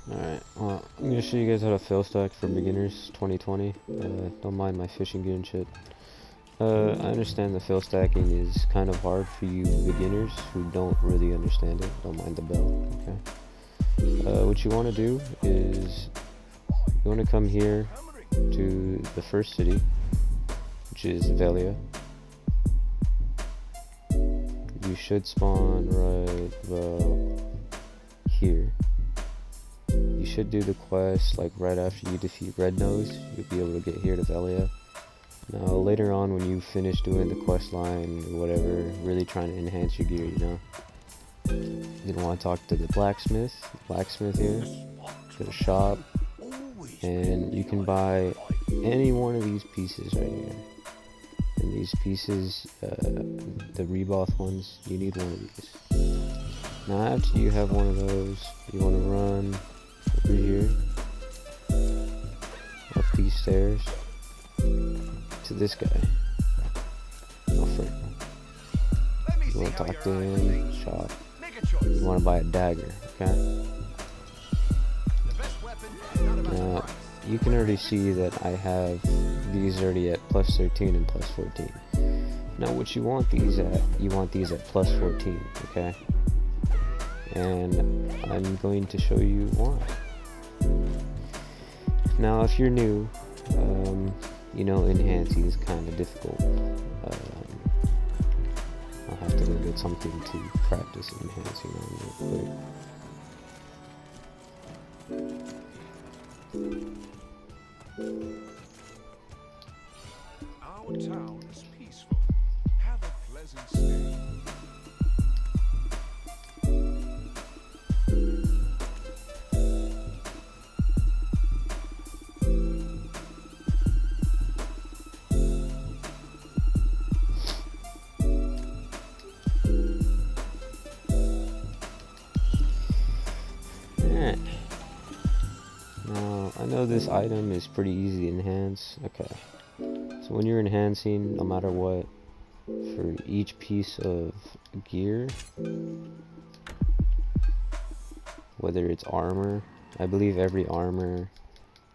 Alright, well, I'm gonna show you guys how to fail stack for beginners 2020. Don't mind my fishing gear and shit. I understand the fail stacking is kind of hard for you beginners who don't really understand it. Don't mind the bell, okay? What you want to do is you want to come here to the first city, which is Velia. You should spawn right about here. You should do the quest like right after you defeat Red Nose. You'll be able to get here to Velia. Now later on when you finish doing the quest line or whatever, really trying to enhance your gear, you know, you're gonna want to talk to the blacksmith here, to the shop, and you can buy any one of these pieces right here. And these pieces, the Reboth ones, you need one of these. Now after you have one of those, you want to run over here, up these stairs, to this guy. Oh frick. You want to talk to him, shop. You want to buy a dagger, okay? Now, you can already see that I have these already at plus 13 and plus 14. Now what you want these at, you want these at plus 14, okay? And I'm going to show you why. Now if you're new, you know, enhancing is kind of difficult. I'll have to go get something to practice enhancing on real quick. Our town is peaceful. Have a pleasant stay. Now, I know this item is pretty easy to enhance. Okay. So when you're enhancing, no matter what, for each piece of gear, whether it's armor, I believe every armor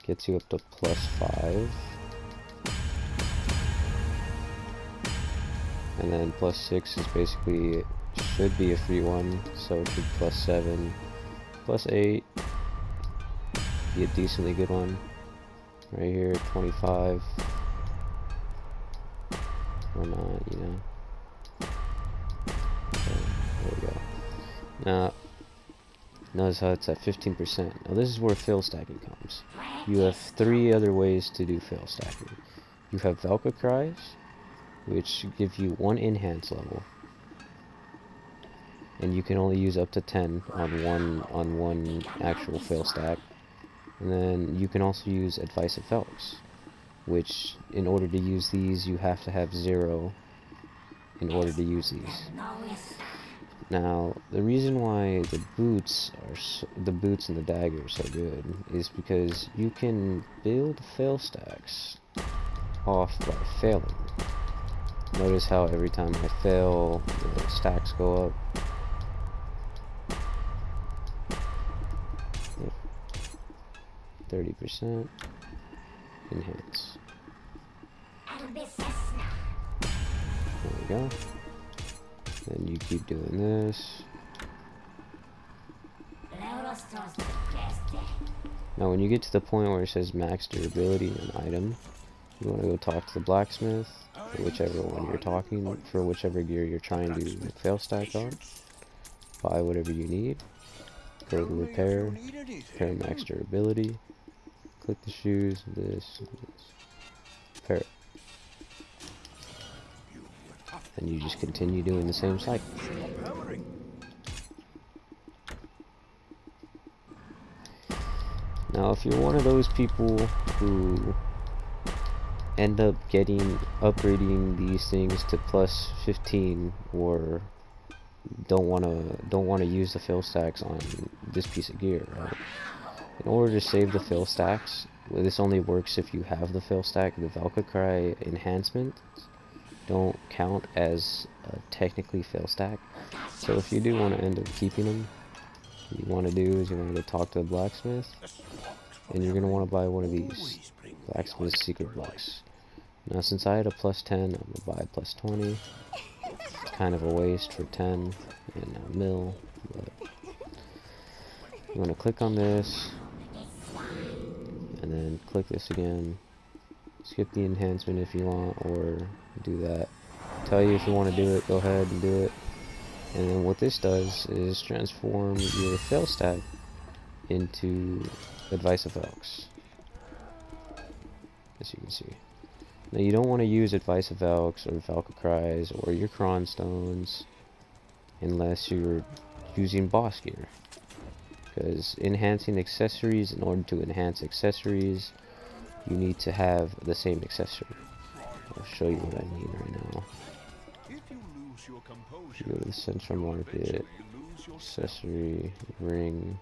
gets you up to plus 5. And then plus 6 is basically, should be a free one, so it should plus 7, plus 8, be a decently good one. Right here, 25. Or not, you know. Okay, there we go. Now, notice how it's at 15%. Now this is where fail stacking comes. You have 3 other ways to do fail stacking. You have Valka Cries, which give you 1 enhance level. And you can only use up to 10 on one actual fail stack. And then you can also use Advice of Velks, which in order to use these you have to have 0 in order to use these. Now the reason why the boots and the dagger are so good is because you can build fail stacks off by failing. Notice how every time I fail the stacks go up. 30% enhance. There we go. Then you keep doing this. Now when you get to the point where it says max durability in an item, you want to go talk to the blacksmith, for whichever one you're talking, for whichever gear you're trying to fail stack on. Buy whatever you need. Go to repair max durability. Click the shoes, this. Repair it. And you just continue doing the same cycle. Now if you're one of those people who end up upgrading these things to plus 15 or don't want to use the fail stacks on this piece of gear, right? In order to save the fail stacks, well, this only works if you have the fail stack. The Valka Cry enhancements don't count as a technically fail stack. So if you do want to end up keeping them, you want to do is you want to go talk to the blacksmith, and you're going to want to buy one of these blacksmith secret blocks. Now since I had a plus 10, I'm going to buy plus 20. It's kind of a waste for 10 and a mil, but you want to click on this, and then click this again. Skip the enhancement if you want, or do that. Tell you if you want to do it, go ahead and do it. And then what this does is transform your fail stack into Advice of Elks, as you can see. Now you don't want to use Advice of Elks or Valkyries or your Cron Stones unless you're using boss gear, because enhancing accessories, in order to enhance accessories, you need to have the same accessory. I'll show you what I mean right now. You go to the central market, accessory, ring.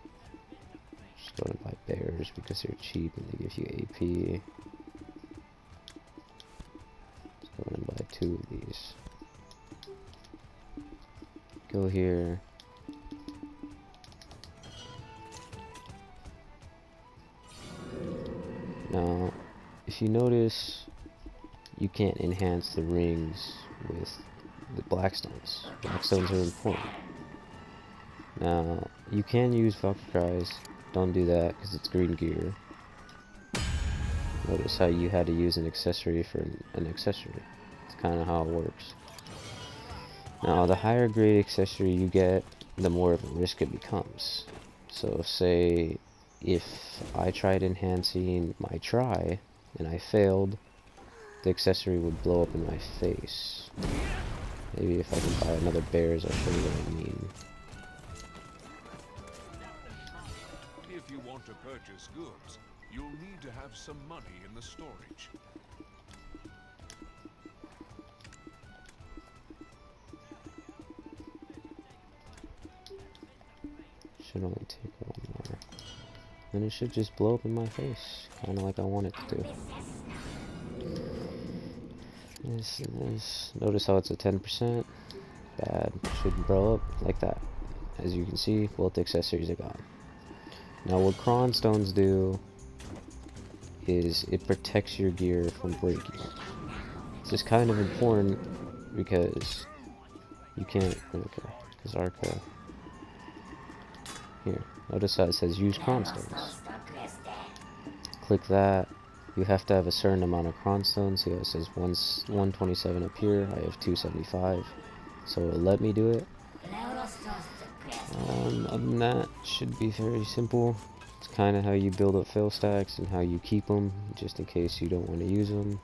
Just go and buy bears because they're cheap and they give you AP. Just go and buy 2 of these. Go here. Now, if you notice, you can't enhance the rings with the blackstones. Blackstones are important. Now, you can use Valkyries. Don't do that because it's green gear. Notice how you had to use an accessory for an accessory. It's kind of how it works. Now, the higher grade accessory you get, the more of a risk it becomes. So, say if I tried enhancing my try and I failed, the accessory would blow up in my face. Maybe if I can buy another bears, I'll show you what I mean. If you want to purchase goods, you'll need to have some money in the storage. Should only take one more. Then it should just blow up in my face, kind of like I want it to do. This and this. Notice how it's a 10%. Bad. Should blow up like that. As you can see, both accessories are gone. Now what Cron Stones do is it protects your gear from breaking. This is kind of important because you can't, okay, because Arca, here, notice how it says use Cron Stones. Click that. You have to have a certain amount of Cron Stones. See how it says 127 up here. I have 275, so it'll let me do it. Other than that, should be very simple. It's kind of how you build up fail stacks and how you keep them, just in case you don't want to use them.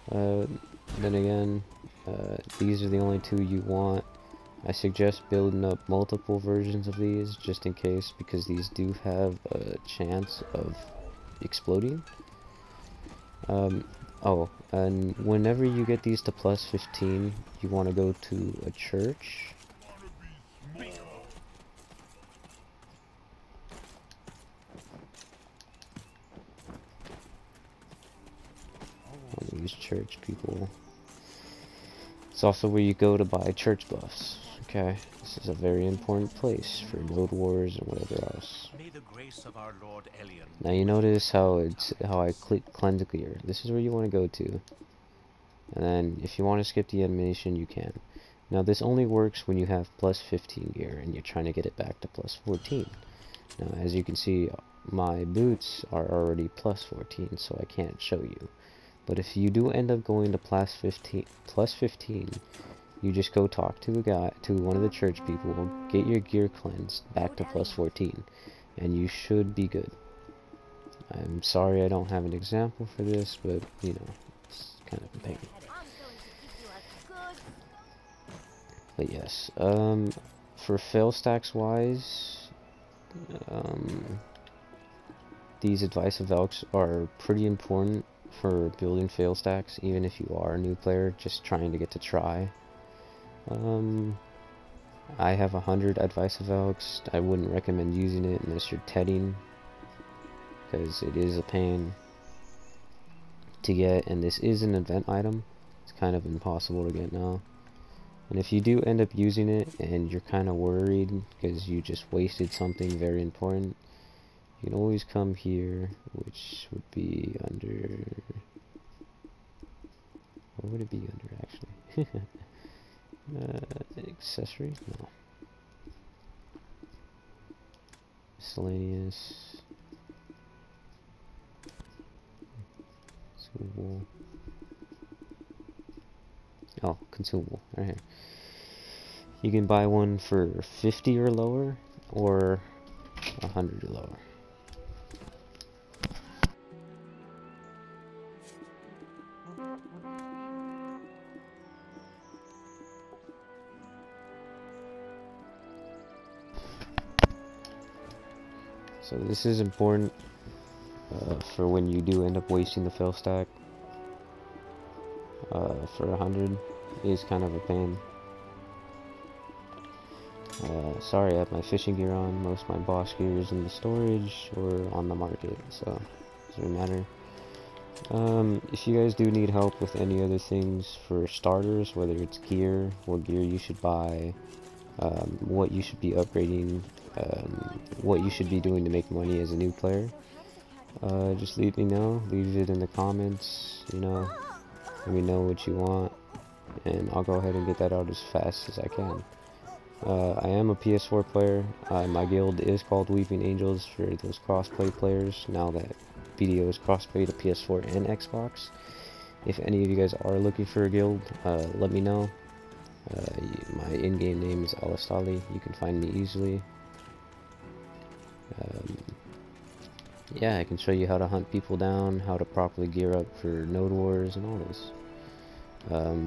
Then again, these are the only 2 you want. I suggest building up multiple versions of these, just in case, because these do have a chance of exploding. Oh, and whenever you get these to plus 15, you want to go to a church. These church people. It's also where you go to buy church buffs. Okay, this is a very important place for node wars and whatever else. May the grace of our Lord Elion. Now you notice how I click cleanse gear. This is where you want to go to. And then if you want to skip the animation, you can. Now this only works when you have plus 15 gear and you're trying to get it back to plus 14. Now as you can see, my boots are already plus 14, so I can't show you. But if you do end up going to plus 15, you just go talk to one of the church people, get your gear cleansed back to plus 14, and you should be good. I'm sorry I don't have an example for this, but you know, it's kind of a pain. But yes, for fail stacks wise, these Advice of Elks are pretty important for building fail stacks, even if you are a new player just trying to get to try. I have 100 Advice of Elks. I wouldn't recommend using it unless you're tedding, because it is a pain to get, and this is an event item. It's kind of impossible to get now. And if you do end up using it and you're kind of worried because you just wasted something very important, you can always come here, which would be under... What would it be under, actually? Accessory? No. Miscellaneous. Consumable. Oh, consumable. Right here. You can buy one for 50 or lower, or 100 or lower. So this is important for when you do end up wasting the fail stack. For 100 is kind of a pain. Sorry, I have my fishing gear on. Most of my boss gear is in the storage or on the market, so it doesn't matter. If you guys do need help with any other things for starters, whether it's gear, what gear you should buy, what you should be upgrading, what you should be doing to make money as a new player, just let me know. Leave it in the comments, you know, let me know what you want, and I'll go ahead and get that out as fast as I can. I am a PS4 player. My guild is called Weeping Angels for those crossplay players, now that video is crossplay to PS4 and Xbox. If any of you guys are looking for a guild, let me know. My in-game name is Alastali. You can find me easily. Yeah, I can show you how to hunt people down, how to properly gear up for node wars and all this.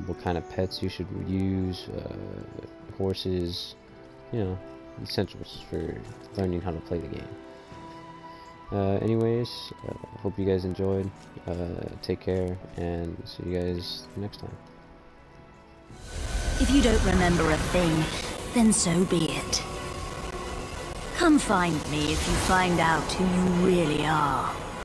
What kind of pets you should use, horses, you know, essentials for learning how to play the game. Anyways, hope you guys enjoyed. Take care, and see you guys next time. If you don't remember a thing, then so be it. Come find me if you find out who you really are.